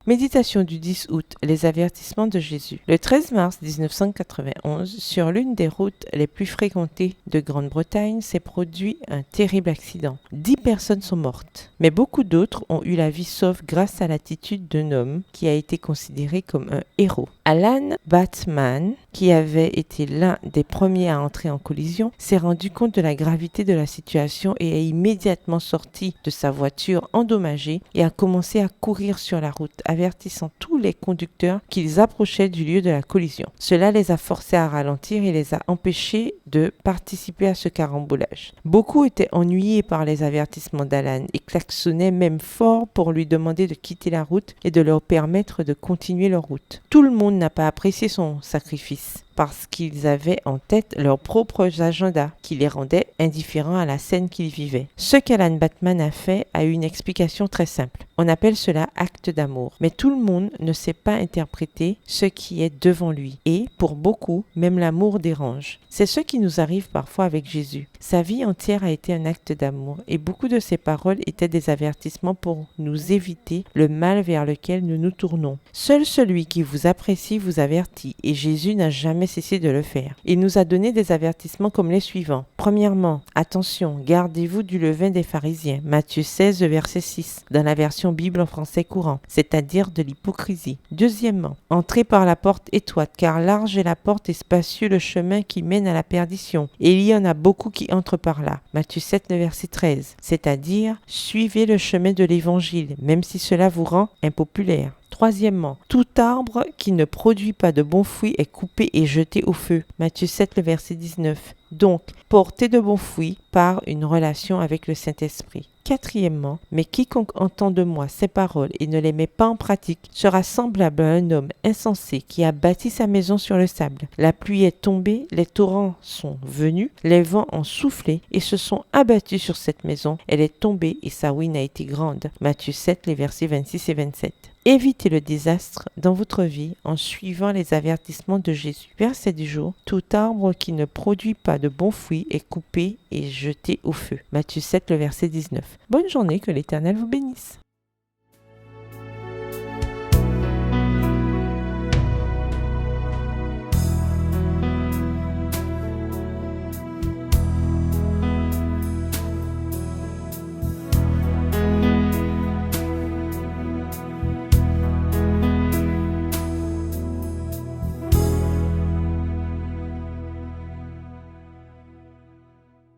Méditation du 10 août, les avertissements de Jésus. Le 13 mars 1991, sur l'une des routes les plus fréquentées de Grande-Bretagne, s'est produit un terrible accident. 10 personnes sont mortes, mais beaucoup d'autres ont eu la vie sauve grâce à l'attitude d'un homme qui a été considéré comme un héros. Alan Batman, qui avait été l'un des premiers à entrer en collision, s'est rendu compte de la gravité de la situation et est immédiatement sorti de sa voiture endommagée et a commencé à courir sur la route, avertissant tous les conducteurs qu'ils approchaient du lieu de la collision. Cela les a forcés à ralentir et les a empêchés de participer à ce carambolage. Beaucoup étaient ennuyés par les avertissements d'Alan et klaxonnaient même fort pour lui demander de quitter la route et de leur permettre de continuer leur route. Tout le monde n'a pas apprécié son sacrifice, parce qu'ils avaient en tête leurs propres agendas qui les rendaient indifférents à la scène qu'ils vivaient. Ce qu'Alan Batman a fait a eu une explication très simple. On appelle cela acte d'amour. Mais tout le monde ne sait pas interpréter ce qui est devant lui. Et, pour beaucoup, même l'amour dérange. C'est ce qui nous arrive parfois avec Jésus. Sa vie entière a été un acte d'amour et beaucoup de ses paroles étaient des avertissements pour nous éviter le mal vers lequel nous nous tournons. Seul celui qui vous apprécie vous avertit et Jésus n'a jamais cessé de le faire. Il nous a donné des avertissements comme les suivants. Premièrement, attention, gardez-vous du levain des pharisiens. Matthieu 16, verset 6, dans la version Bible en français courant, c'est-à-dire de l'hypocrisie. Deuxièmement, entrez par la porte étroite, car large est la porte et spacieux le chemin qui mène à la perdition, et il y en a beaucoup qui entrent par là. Matthieu 7, verset 13, c'est-à-dire suivez le chemin de l'évangile, même si cela vous rend impopulaire. Troisièmement, tout arbre qui ne produit pas de bons fruits est coupé et jeté au feu. Matthieu 7, le verset 19. Donc, portez de bons fruits par une relation avec le Saint-Esprit. Quatrièmement, mais quiconque entend de moi ces paroles et ne les met pas en pratique sera semblable à un homme insensé qui a bâti sa maison sur le sable. La pluie est tombée, les torrents sont venus, les vents ont soufflé et se sont abattus sur cette maison. Elle est tombée et sa ruine a été grande. Matthieu 7, les versets 26 et 27. Évitez le désastre dans votre vie en suivant les avertissements de Jésus. Verset du jour, tout arbre qui ne produit pas de bons fruits est coupé et jeté au feu. Matthieu 7, le verset 19. Bonne journée, que l'Éternel vous bénisse.